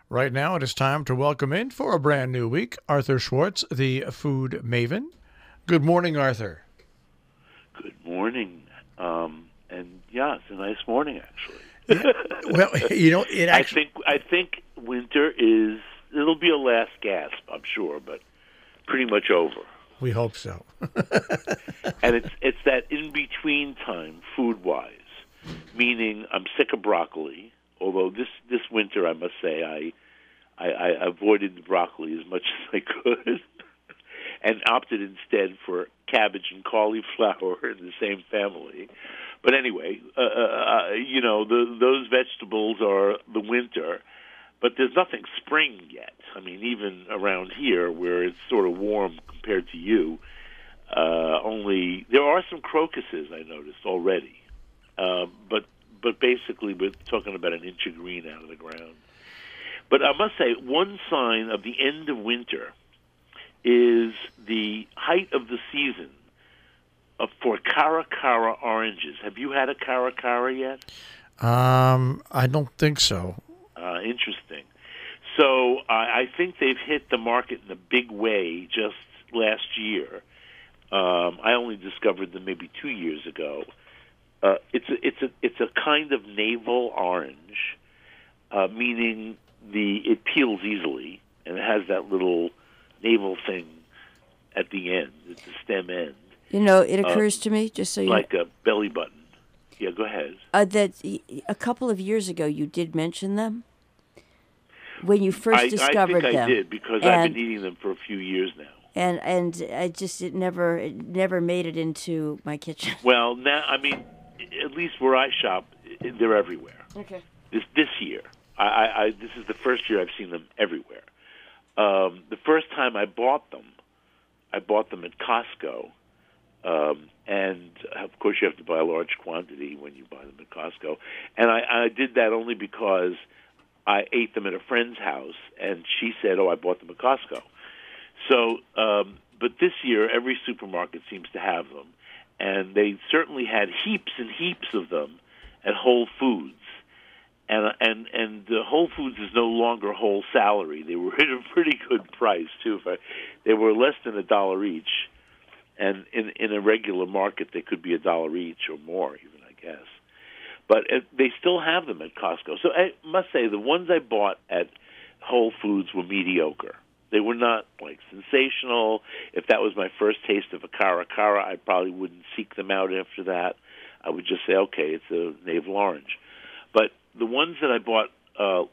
Right now, it is time to welcome in for a brand new week Arthur Schwartz, the food maven. Good morning, Arthur. Good morning. And yeah, it's a nice morning actually. Yeah. Well, it actually. I think winter it'll be a last gasp, I'm sure, but pretty much over. We hope so. And it's that in between time, food wise, meaning I'm sick of broccoli. Although this winter, I must say, I avoided the broccoli as much as I could, and opted instead for cabbage and cauliflower in the same family. But anyway, those vegetables are the winter, but there's nothing spring yet. I mean, even around here where it's sort of warm compared to you, only there are some crocuses I noticed already, but basically we're talking about an inch of green out of the ground. But I must say, one sign of the end of winter is the height of the season for cara oranges. Have you had a cara yet? I don't think so. Interesting. So I think they've hit the market in a big way just last year. I only discovered them maybe 2 years ago. It's a kind of navel orange, meaning it peels easily and it has that little navel thing at the end, at the stem end. It occurs to me, just so you... Like a belly button. Yeah, go ahead. That a couple of years ago you did mention them when you first discovered them. I think I did, because I've been eating them for a few years now. And it never made it into my kitchen. Well, now, I mean, at least where I shop, they're everywhere. Okay. This year, this is the first year I've seen them everywhere. The first time I bought them at Costco, and of course you have to buy a large quantity when you buy them at Costco. And I did that only because I ate them at a friend's house, and she said, "Oh, I bought them at Costco." So, but this year every supermarket seems to have them, and they certainly had heaps and heaps of them at Whole Foods. And Whole Foods is no longer whole salary. They were at a pretty good price too. They were less than $1 each, and in a regular market they could be $1 each or more, even, I guess. But they still have them at Costco. So I must say the ones I bought at Whole Foods were mediocre. They were not like sensational. If that was my first taste of a cara, I probably wouldn't seek them out after that. I would just say, okay, it's a navel orange. But the ones that I bought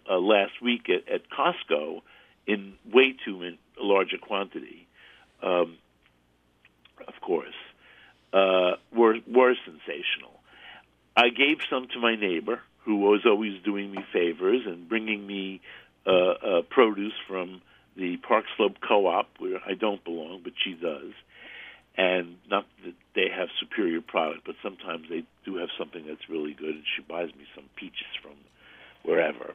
last week at Costco in way too large a quantity, of course, were sensational. I gave some to my neighbor, who was always doing me favors and bringing me produce from the Park Slope Co-op, where I don't belong, but she does. And not that they have superior product, but sometimes they do have something that's really good, and she buys me some peaches from wherever.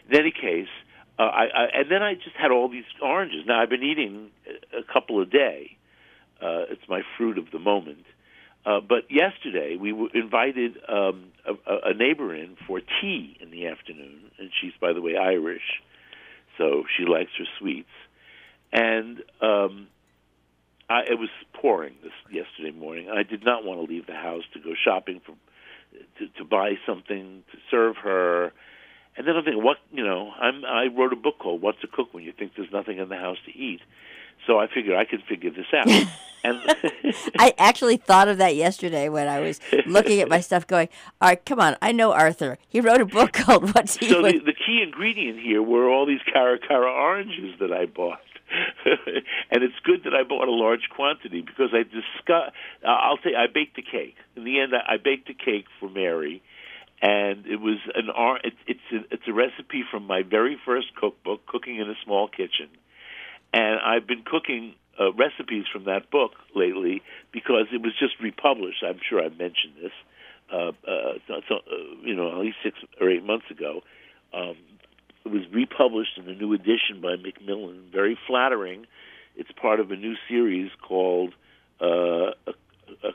In any case, and then I just had all these oranges. Now, I've been eating a couple a day. It's my fruit of the moment. But yesterday, we invited a neighbor in for tea in the afternoon, and she's, by the way, Irish, so she likes her sweets. And it was pouring yesterday morning. I did not want to leave the house to go shopping to buy something to serve her. And then I'm thinking, I wrote a book called "What to Cook When You Think There's Nothing in the House to Eat." So I figured I could figure this out. And I actually thought of that yesterday when I was looking at my stuff going, all right, come on, I know Arthur. He wrote a book called "What to Eat." So the key ingredient here were all these cara oranges that I bought. And it's good that I bought a large quantity, because I'll say I baked a cake. In the end, I baked a cake for Mary, and it was it's a recipe from my very first cookbook, Cooking in a Small Kitchen. And I've been cooking recipes from that book lately because it was just republished. I'm sure I've mentioned this, at least 6 or 8 months ago. It was republished in a new edition by Macmillan. Very flattering. It's part of a new series called a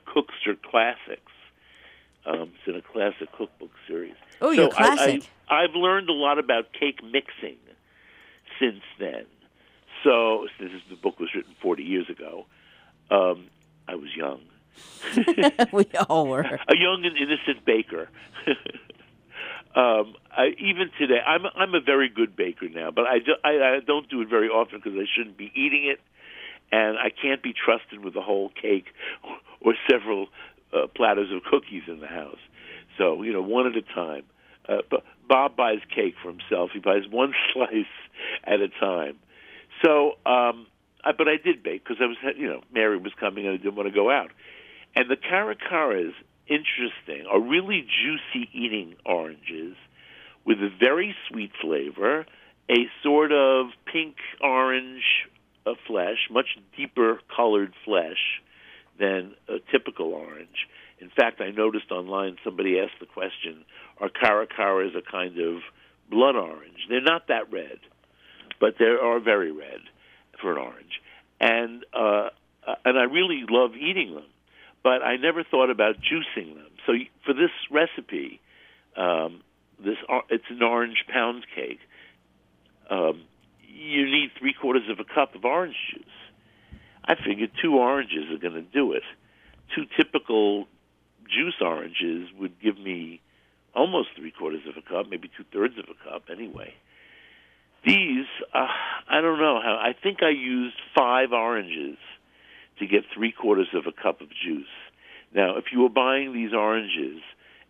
Cookster Classics. It's in a classic cookbook series. Oh, you're classic. I've learned a lot about cake mixing. since then. So the book was written 40 years ago. I was young. We all were. A young and innocent baker. Even today, I'm a very good baker now, but I don't do it very often because I shouldn't be eating it, and I can't be trusted with a whole cake or several platters of cookies in the house. So, one at a time. But Bob buys cake for himself. He buys one slice at a time. So, but I did bake because I was, Mary was coming and I didn't want to go out. And the caracaras, interesting, are really juicy eating oranges with a very sweet flavor, a sort of pink-orange flesh, much deeper colored flesh than a typical orange. In fact, I noticed online somebody asked the question, are caracaras a kind of blood orange? They're not that red, but they are very red for an orange. And I really love eating them, but I never thought about juicing them. So for this recipe, it's an orange pound cake. You need 3/4 of a cup of orange juice. I figured 2 oranges are going to do it. 2 typical juice oranges would give me almost 3/4 of a cup, maybe 2/3 of a cup anyway. These, I don't know how. I think I used 5 oranges to get 3/4 of a cup of juice. Now, if you were buying these oranges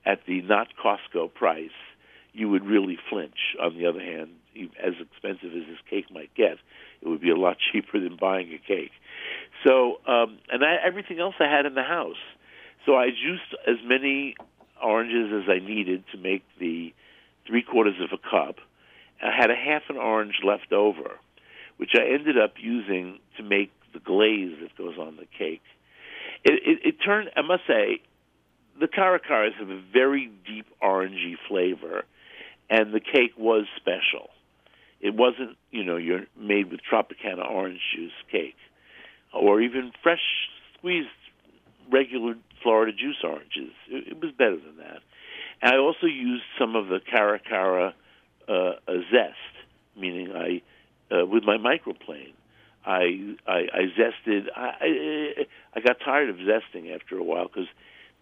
at the not Costco price, you would really flinch. On the other hand, as expensive as this cake might get, it would be a lot cheaper than buying a cake. So, everything else I had in the house. So I juiced as many oranges as I needed to make the 3/4 of a cup. I had a half an orange left over, which I ended up using to make the glaze that goes on the cake. It turned, I must say, the caracaras have a very deep orangey flavor, and the cake was special. It wasn't, you're made with Tropicana orange juice cake, or even fresh squeezed regular Florida juice oranges. It was better than that. And I also used some of the caracara zest, meaning with my microplane, I zested. I got tired of zesting after a while because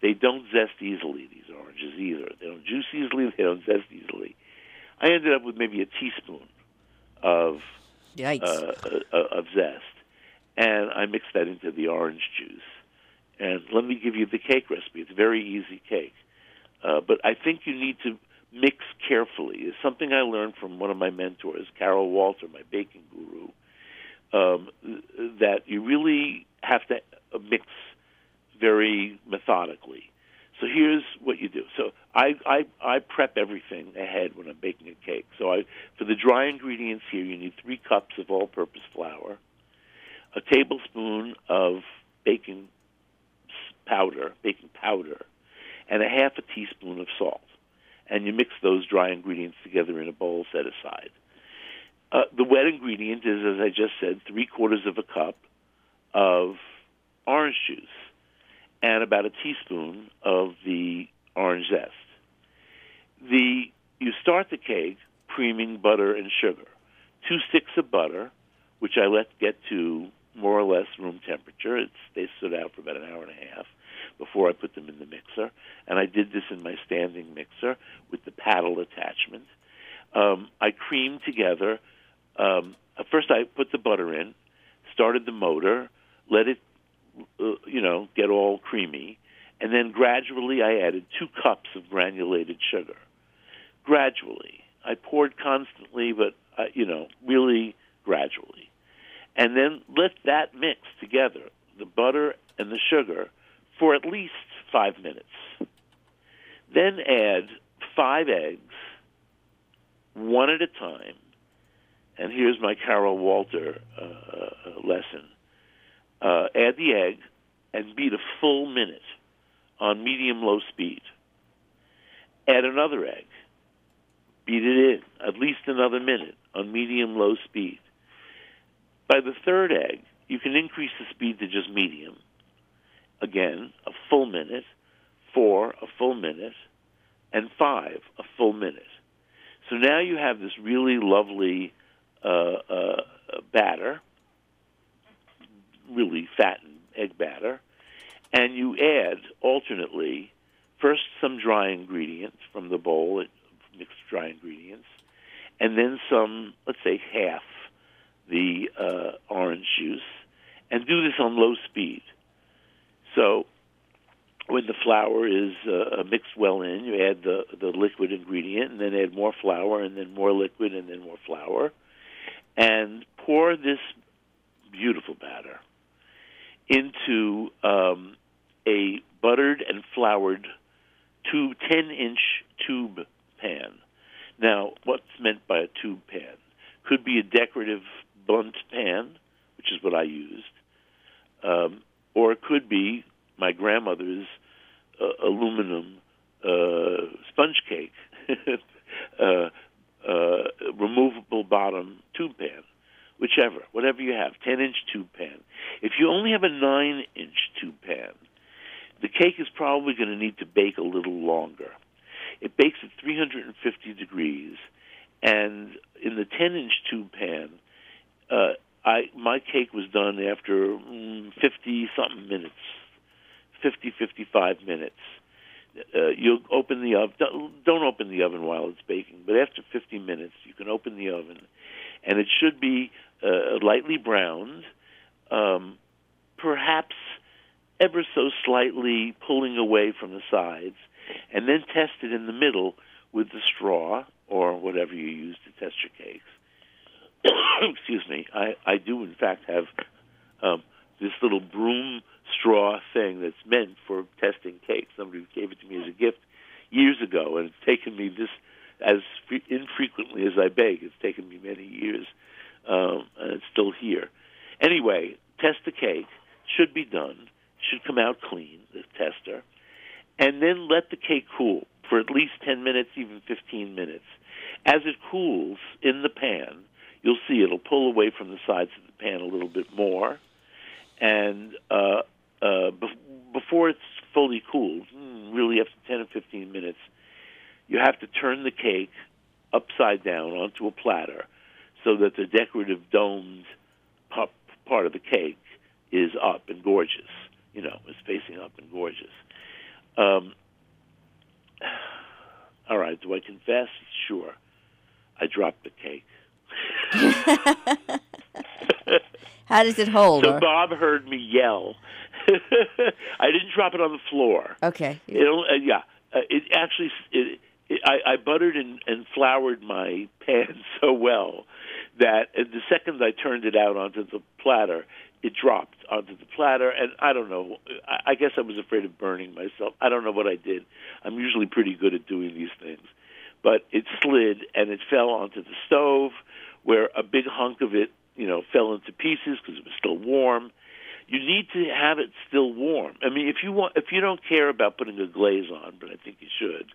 they don't zest easily, these oranges either. They don't juice easily. They don't zest easily. I ended up with maybe a teaspoon of zest, and I mixed that into the orange juice. And let me give you the cake recipe. It's a very easy cake, but I think you need to mix carefully. It's something I learned from one of my mentors, Carol Walter, my baking guru, that you really have to mix very methodically. So here's what you do. So I prep everything ahead when I'm baking a cake. So for the dry ingredients here, you need 3 cups of all-purpose flour, a tablespoon of baking powder, and a half a teaspoon of salt. And you mix those dry ingredients together in a bowl set aside. The wet ingredient is, as I just said, 3/4 of a cup of orange juice and about a teaspoon of the orange zest. You start the cake creaming butter and sugar. 2 sticks of butter, which I let get to more or less room temperature. They stood out for about an hour and a half before I put them in the mixer. And I did this in my standing mixer with the paddle attachment. I creamed together. First I put the butter in, started the motor, let it, get all creamy, and then gradually I added 2 cups of granulated sugar. Gradually. I poured constantly, but, really gradually. And then let that mix together, the butter and the sugar, for at least 5 minutes. Then add 5 eggs, one at a time. And here's my Carol Walter lesson. Add the egg and beat a full minute on medium-low speed. Add another egg. Beat it in at least another minute on medium-low speed. By the 3rd egg, you can increase the speed to just medium. Again, a full minute, 4, a full minute, and 5, a full minute. So now you have this really lovely batter, really fattened egg batter, and you add alternately first some dry ingredients from the bowl, mixed dry ingredients, and then some, let's say half the orange juice, and do this on low speed. So when the flour is mixed well in, you add the liquid ingredient, and then add more flour, and then more liquid, and then more flour, and pour this beautiful batter into a buttered and floured 10-inch tube pan. Now, what's meant by a tube pan? Could be a decorative blunt pan, which is what I used, or it could be my grandmother's aluminum sponge cake, removable bottom tube pan, whatever you have, 10-inch tube pan. If you only have a 9-inch tube pan, the cake is probably going to need to bake a little longer. It bakes at 350 degrees, and in the 10-inch tube pan, my cake was done after 50-something minutes, 55 minutes. You'll open the oven. Don't open the oven while it's baking, but after 50 minutes, you can open the oven, and it should be lightly browned, perhaps ever so slightly pulling away from the sides, and then test it in the middle with the straw or whatever you use to test your cakes. Excuse me. I do, in fact, have this little broom straw thing that's meant for testing cakes. Somebody gave it to me as a gift years ago, and it's taken me this, as infrequently as I bake, it's taken me many years, and it's still here. Anyway, test the cake. Should be done. Should come out clean, the tester. And then let the cake cool for at least 10 minutes, even 15 minutes. As it cools in the pan, you'll see it'll pull away from the sides of the pan a little bit more. And before it's fully cooled, really after 10 or 15 minutes, you have to turn the cake upside down onto a platter so that the decorative domed part of the cake is up and gorgeous, is facing up and gorgeous. All right, do I confess? Sure. I dropped the cake. How does it hold? So Bob heard me yell. I didn't drop it on the floor. Okay. I buttered and floured my pan so well that the second I turned it out onto the platter, it dropped onto the platter, and I don't know. I guess I was afraid of burning myself. I don't know what I did. I'm usually pretty good at doing these things. But it slid, and it fell onto the stove, where a big hunk of it, fell into pieces because it was still warm. You need to have it still warm. I mean, if you don't care about putting a glaze on, but I think you should,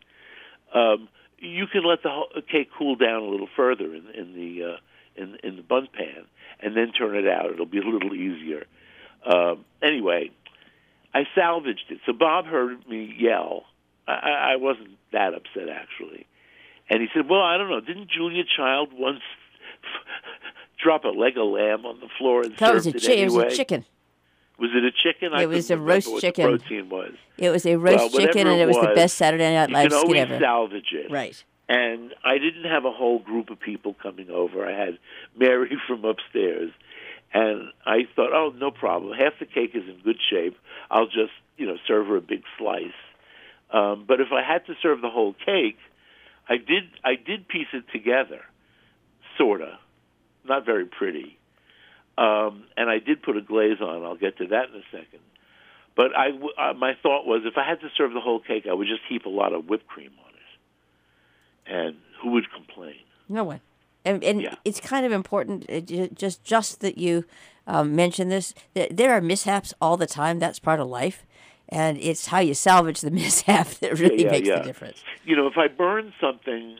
you can let the cake cool down a little further in the bun pan, and then turn it out. It'll be a little easier. Anyway, I salvaged it. So Bob heard me yell. I wasn't that upset, actually. And he said, well, I don't know. Didn't Julia Child once drop a leg of lamb on the floor and served it anyway? It was a chicken. Was it a chicken? It was a roast chicken. What the protein was. It was a roast chicken, and it was the best Saturday Night Live skit ever. You can always salvage it. Right. And I didn't have a whole group of people coming over. I had Mary from upstairs. And I thought, oh, no problem. Half the cake is in good shape. I'll just, serve her a big slice. But if I had to serve the whole cake, I did piece it together, sort of. Not very pretty. And I did put a glaze on. I'll get to that in a second. But my thought was, if I had to serve the whole cake, I would just heap a lot of whipped cream on it. And who would complain? No one. And yeah. It's kind of important, just that you mention this. There are mishaps all the time. That's part of life. And it's how you salvage the mishap that really makes the difference. If I burn something,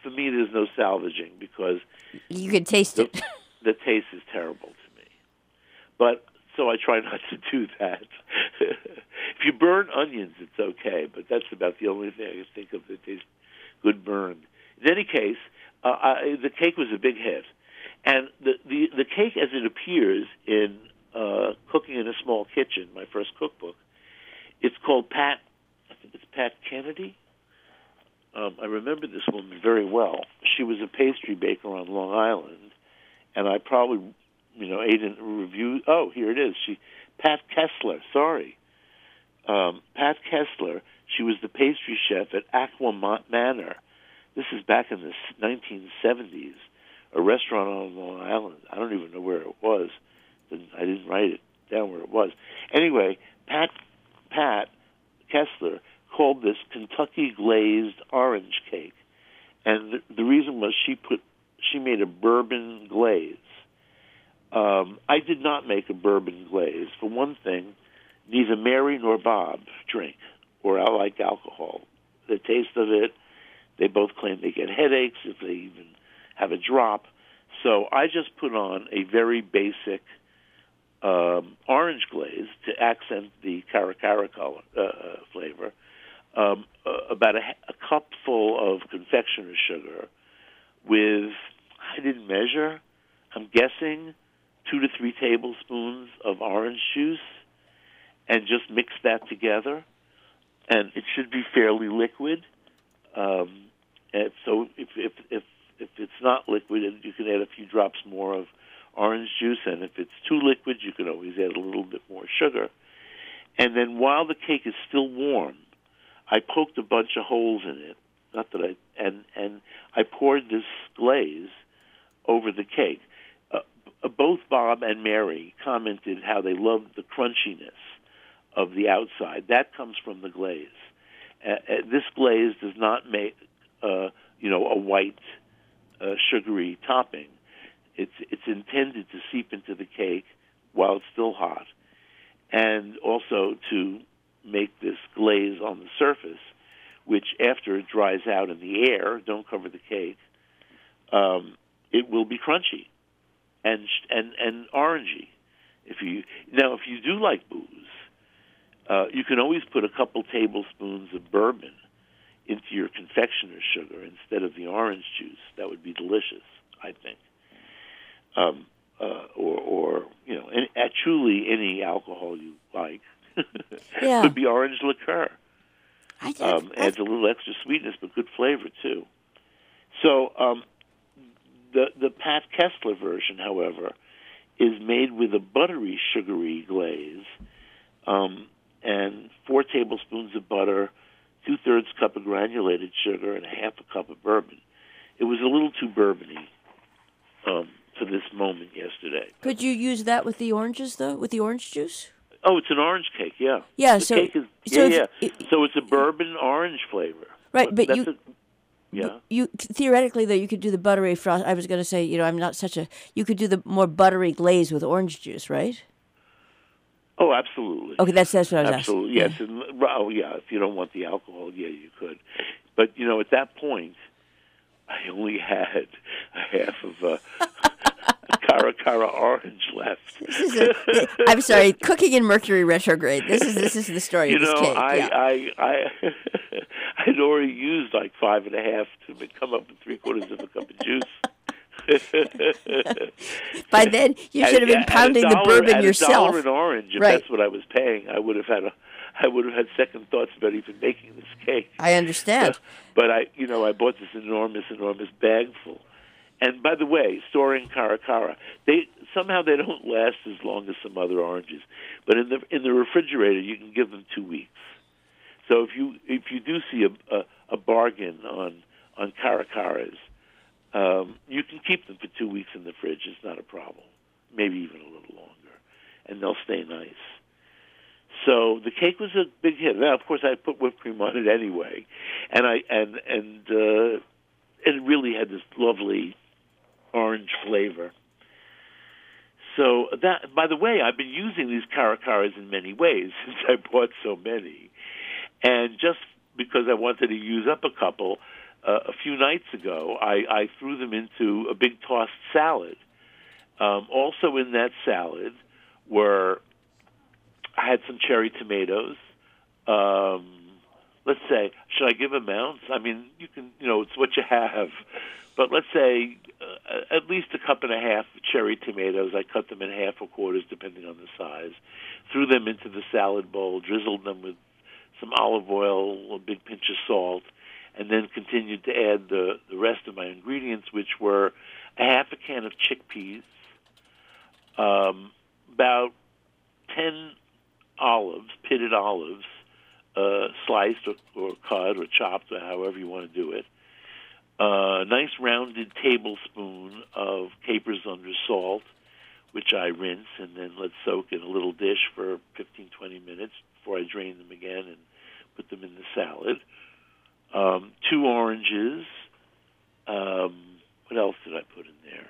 for me, there's no salvaging because you can taste it. The taste is terrible to me. But so I try not to do that. If you burn onions, it's okay, but that's about the only thing I can think of that tastes good burned. In any case, the cake was a big hit. And the cake as it appears in Cooking in a Small Kitchen, my first cookbook, it's called I think it's Pat Kennedy. I remember this woman very well. She was a pastry baker on Long Island, and I probably, ate in a review. Oh, here it is. Pat Kessler, sorry. Pat Kessler, she was the pastry chef at Aqua Manor. This is back in the 1970s, a restaurant on Long Island. I don't even know where it was. I didn't write it down where it was. Anyway, Pat Kessler called this Kentucky glazed orange cake, and the reason was she made a bourbon glaze. I did not make a bourbon glaze. For one thing, neither Mary nor Bob drink or I like alcohol. The taste of it, they both claim they get headaches if they even have a drop. So I just put on a very basic orange glaze to accent the cara color, flavor. About a cup full of confectioner's sugar with, I didn't measure, I'm guessing 2 to 3 tablespoons of orange juice, and just mix that together. And it should be fairly liquid. And so if it's not liquid, you can add a few drops more of orange juice, and if it's too liquid, you can always add a little bit more sugar. And then while the cake is still warm, I poked a bunch of holes in it. And I poured this glaze over the cake. Both Bob and Mary commented how they loved the crunchiness of the outside. That comes from the glaze. This glaze does not make, a white sugary topping. It's intended to seep into the cake while it's still hot, and also to make this glaze on the surface, which after it dries out in the air, don't cover the cake, it will be crunchy and orangey. If you do like booze, you can always put a couple tablespoons of bourbon into your confectioner's sugar instead of the orange juice. That would be delicious, I think. Truly any alcohol you like. Yeah. Could be orange liqueur. Adds a little extra sweetness, but good flavor too. So the Pat Kessler version, however, is made with a buttery, sugary glaze, and 4 tablespoons of butter, 2/3 cup of granulated sugar, and 1/2 cup of bourbon. It was a little too bourbony for this moment yesterday. Could you use that with the oranges, though, with the orange juice? Oh, it's an orange cake, yeah. Yeah, the cake is, so it's a bourbon orange flavor. Right, but yeah. You theoretically, though, you could do the buttery frost. I was going to say, you could do the more buttery glaze with orange juice, right? Oh, absolutely. Okay, that's what I was absolutely, asking. yes. Yeah. If you don't want the alcohol, yeah, you could. But at that point, I only had a 1/2 of a cara orange left. I'm sorry, cooking in Mercury retrograde. This is the story of this cake. I'd already used like 5.5 to come up with 3/4 of a cup of juice. By then, you should have been pounding the bourbon yourself. $1 an orange, if right. That's what I was paying. I would have had second thoughts about even making this cake. I understand. But I bought this enormous bagful. And by the way, storing cara, they don't last as long as some other oranges. But in the refrigerator, you can give them 2 weeks. So if you do see a bargain on caracaras, you can keep them for 2 weeks in the fridge. It's not a problem. Maybe even a little longer, and they'll stay nice. So the cake was a big hit. Now, of course, I put whipped cream on it anyway, and it really had this lovely orange flavor. So that, by the way, I've been using these caracaras in many ways since I bought so many, and just because I wanted to use up a couple, a few nights ago, I threw them into a big tossed salad. Also in that salad I had some cherry tomatoes. let's say, should I give amounts? I mean, you can, it's what you have. But let's say at least a cup and a half cherry tomatoes. I cut them in half or quarters, depending on the size. Threw them into the salad bowl, drizzled them with some olive oil, a big pinch of salt, and then continued to add the rest of my ingredients, which were a half a can of chickpeas, about 10 olives, pitted olives, sliced or cut or chopped, or however you want to do it. A nice rounded tablespoon of capers under salt, which I rinse and then let soak in a little dish for 15, 20 minutes before I drain them again and put them in the salad. 2 oranges. What else did I put in there?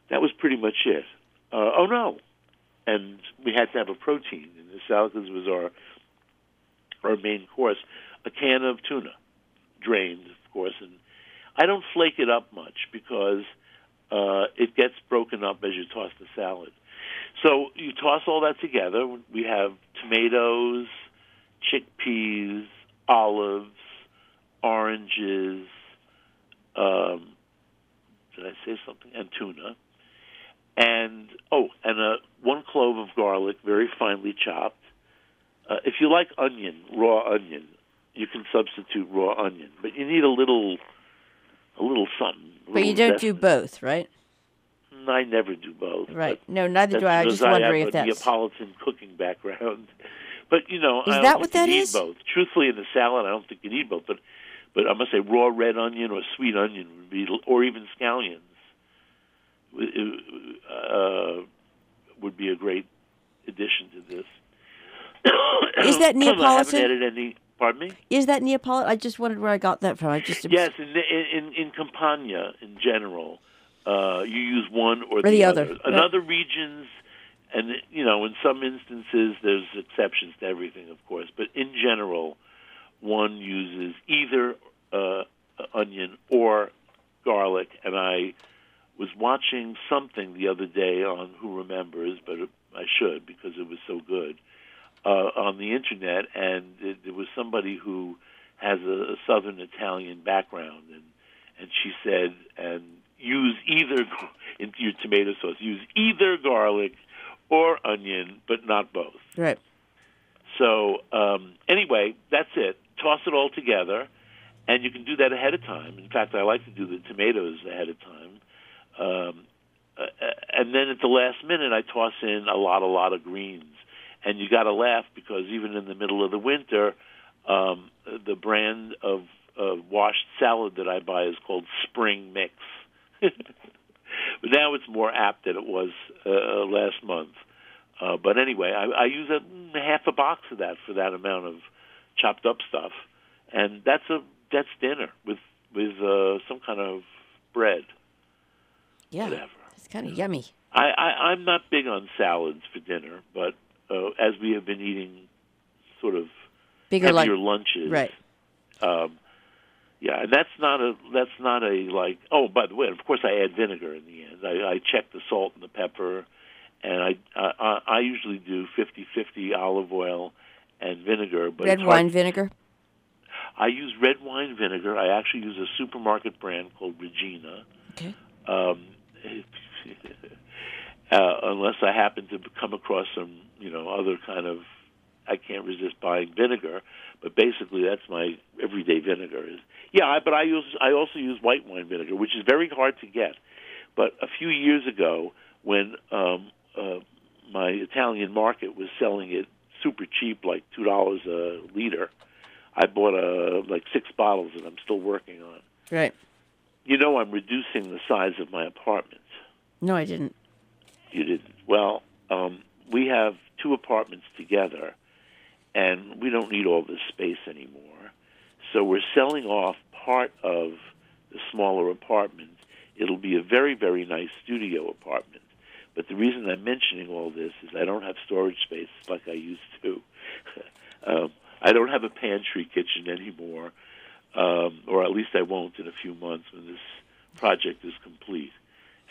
That was pretty much it. And we had to have a protein in the salad because it was our main course. A can of tuna, drained, of course. And I don't flake it up much because it gets broken up as you toss the salad. So you toss all that together. We have tomatoes, chickpeas, olives, oranges, did I say something? And tuna. And 1 clove of garlic, very finely chopped. If you like onion, raw onion, you can substitute raw onion, but you need a little something. But you don't do both, right? I never do both. Right. No, neither do I. I was just wondering if that's... I have a Neapolitan cooking background. But, is that what that is? Both. Truthfully, in the salad, I don't think you need both. But I must say raw red onion or sweet onion would be, or even scallions, would be a great addition to this. Is that Neapolitan? I haven't added any. Pardon me? Is that Neapolitan? I just wondered where I got that from. Yes, in Campania in general, you use one or the other. In other regions, and in some instances, there's exceptions to everything, of course. But in general, one uses either onion or garlic. And I was watching something the other day on Who Remembers, but I should because it was so good, on the internet, and there was somebody who has a Southern Italian background, and she said, and use either, into your tomato sauce, use either garlic or onion, but not both. Right. So anyway, that's it. Toss it all together, and you can do that ahead of time. In fact, I like to do the tomatoes ahead of time. And then at the last minute, I toss in a lot of greens. And you got to laugh because even in the middle of the winter, the brand of washed salad that I buy is called Spring Mix. But now it's more apt than it was last month. But anyway, I use half a box of that for that amount of chopped up stuff, and that's dinner with some kind of bread. Yeah, whatever. It's kind of yummy. I'm not big on salads for dinner, but as we have been eating sort of heavier lunches, right? Yeah, and that's not a like. Oh, by the way, of course, I add vinegar in the end. I check the salt and the pepper, and I usually do 50-50 olive oil and vinegar. But red wine vinegar? I use red wine vinegar. I actually use a supermarket brand called Regina. Okay. Unless I happen to come across some, other kind of, I can't resist buying vinegar. But basically, that's my everyday vinegar. But I also use white wine vinegar, which is very hard to get. But a few years ago, when my Italian market was selling it super cheap, like $2 a liter, I bought like 6 bottles that I'm still working on. Right. I'm reducing the size of my apartment. No, I didn't. You didn't. Well, we have 2 apartments together, and we don't need all this space anymore. So we're selling off part of the smaller apartment. It'll be a very, very nice studio apartment. But the reason I'm mentioning all this is I don't have storage space like I used to. I don't have a pantry kitchen anymore, or at least I won't in a few months when this project is complete.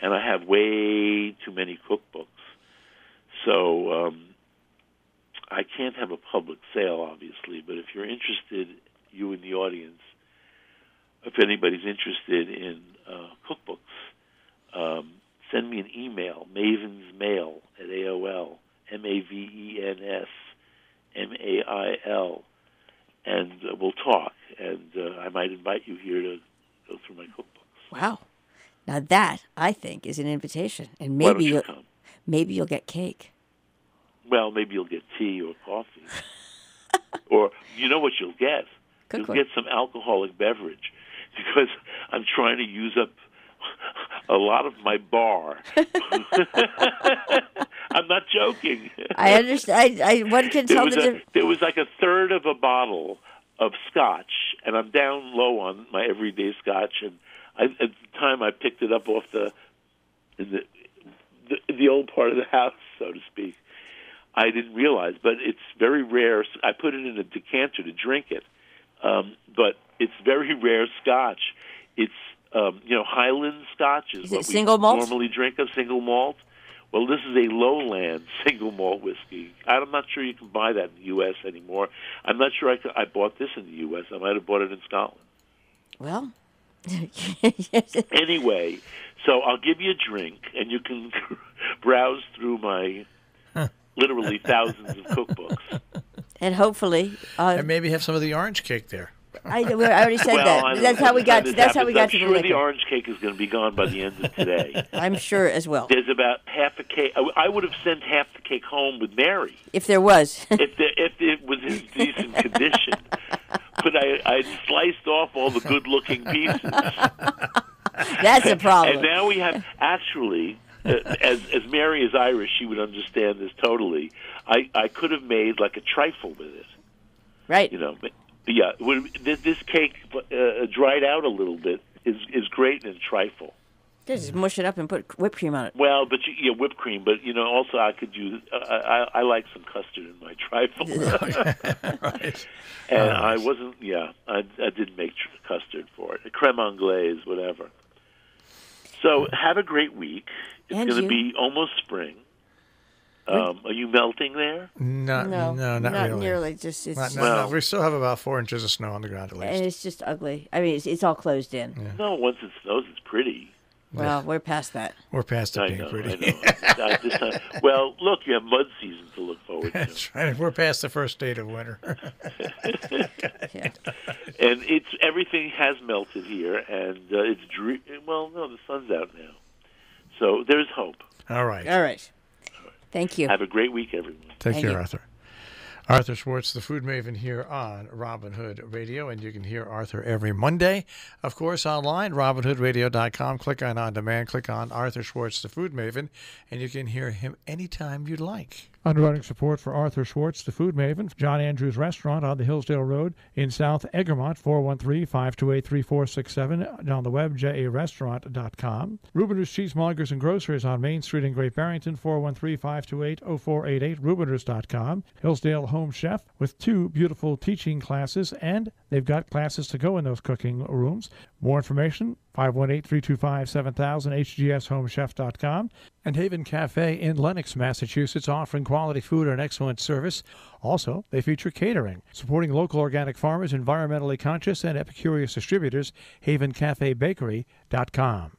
And I have way too many cookbooks. So I can't have a public sale, obviously, but if you're interested, you in the audience, if anybody's interested in cookbooks, send me an email, mavensmail at AOL, MAVENSMAIL, and we'll talk. And I might invite you here to go through my cookbooks. Wow. Now that, I think, is an invitation. And Why don't you come? Maybe you'll get cake. Well, maybe you'll get tea or coffee. Or you know what you'll get? You'll get some alcoholic beverage, because I'm trying to use up a lot of my bar. I'm not joking. I understand. One can tell there was like a third of a bottle of scotch, and I'm down low on my everyday scotch. And at the time I picked it up off the old part of the house, so to speak, I didn't realize. But it's very rare. I put it in a decanter to drink it. But it's very rare scotch. It's Highland Scotch is what we normally drink of, single malt. Well, this is a lowland single malt whiskey. I'm not sure you can buy that in the U.S. anymore. I'm not sure I bought this in the U.S. I might have bought it in Scotland. Well, anyway, so I'll give you a drink, and you can browse through my literally thousands of cookbooks. And hopefully, and maybe have some of the orange cake there. I already said that. That's how we got. That's how we got to the liquor. I'm sure the orange cake is going to be gone by the end of today. I'm sure as well. There's about half a cake. I would have sent half the cake home with Mary if there was. if it was in decent condition. But I sliced off all the good-looking pieces. That's a problem. And now we have actually. As Mary is Irish, she would understand this totally. I could have made like a trifle with it. Right. Yeah. This cake dried out a little bit is great in a trifle. Just mush it up and put whipped cream on it. Well, but whipped cream. But also I could use. I like some custard in my trifle. Right. And I wasn't. Yeah, I didn't make custard for it. A creme anglaise, whatever. So have a great week. It's going to be almost spring. Are you melting there? No, not really. Nearly. Just no. We still have about 4 inches of snow on the ground at least. And it's just ugly. I mean, it's all closed in. Yeah. No, once it snows, it's pretty. Well, we're past that. We're past it being pretty. I know. Well, look, you have mud season to look forward to. That's right. We're past the first date of winter. Yeah. And everything has melted here, and it's the sun's out now, so there's hope. All right. Thank you. Have a great week, everyone. Take care, Arthur. Arthur Schwartz, the Food Maven, here on Robin Hood Radio, and you can hear Arthur every Monday, of course, online, robinhoodradio.com. Click on demand, click on Arthur Schwartz, the Food Maven, and you can hear him anytime you'd like. Underwriting support for Arthur Schwartz, the Food Maven, John Andrews Restaurant on the Hillsdale Road in South Egremont, 413-528-3467, and on the web, jarestaurant.com. Rubiners Cheesemongers and Grocers on Main Street in Great Barrington, 413-528-0488, rubiners.com. Hillsdale Home Chef with 2 beautiful teaching classes, and they've got classes to go in those cooking rooms. More information, 518-325-7000, hgshomechef.com. And Haven Cafe in Lenox, Massachusetts, offering quality food and excellent service. Also, they feature catering, supporting local organic farmers, environmentally conscious, and epicurious distributors, havencafebakery.com.